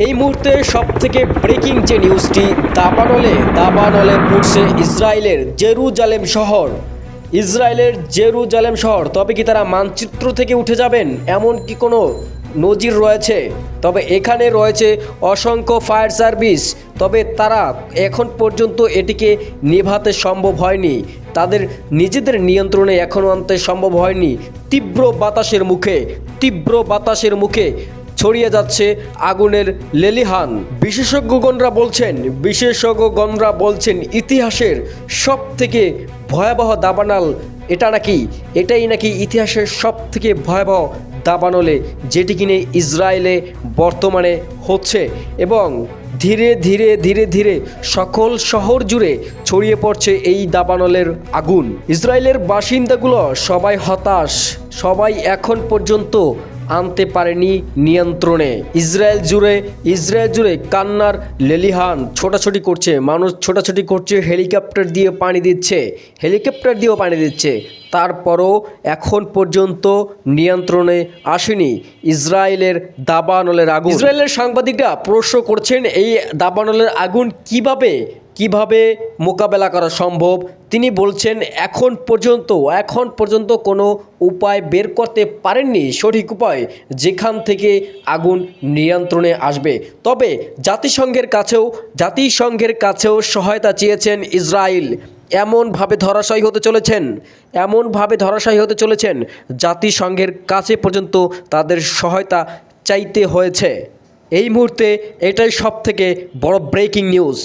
এই মুহূর্তে সবথেকে ব্রেকিং যে নিউজটি, দাবানলে পড়ছে ইসরায়েলের জেরুজালেম শহর। তবে কি তারা মানচিত্র থেকে উঠে যাবেন এমন কি কোনো নজির রয়েছে? তবে এখানে রয়েছে অসংখ্য ফায়ার সার্ভিস, তবে তারা এখন পর্যন্ত এটিকে নেভাতে সম্ভব হয়নি, তাদের নিজেদের নিয়ন্ত্রণে এখনও আনতে সম্ভব হয়নি। তীব্র বাতাসের মুখে ছড়িয়ে যাচ্ছে আগুনের লেলিহান। বিশেষজ্ঞগণরা বলছেন ইতিহাসের সব থেকে ভয়াবহ দাবানল এটাই নাকি ইতিহাসের সব থেকে ভয়াবহ দাবানলে, যেটি কিনে ইসরায়েলে বর্তমানে হচ্ছে এবং ধীরে ধীরে সকল শহর জুড়ে ছড়িয়ে পড়ছে এই দাবানলের আগুন। ইসরায়েলের বাসিন্দাগুলো সবাই হতাশ, সবাই এখন পর্যন্ত আনতে পারেনি নিয়ন্ত্রণে। ইসরায়েল জুড়ে কান্নার লেলিহান। মানুষ ছোটাছুটি করছে, হেলিকপ্টার দিয়েও পানি দিচ্ছে, তারপরও এখন পর্যন্ত নিয়ন্ত্রণে আসেনি ইসরায়েলের দাবানলের আগুন। ইসরায়েলের সাংবাদিকরা প্রশ্ন করছেন এই দাবানলের আগুন কিভাবে মোকাবেলা করা সম্ভব। তিনি বলছেন এখন পর্যন্ত কোনো উপায় বের করতে পারেননি, সঠিক উপায় যেখান থেকে আগুন নিয়ন্ত্রণে আসবে। তবে জাতিসংঘের কাছেও সহায়তা চেয়েছেন ইসরায়েল। এমনভাবে ধরাশায়ী হতে চলেছেন জাতিসংঘের কাছে পর্যন্ত তাদের সহায়তা চাইতে হয়েছে। এই মুহূর্তে এটাই সবথেকে বড় ব্রেকিং নিউজ।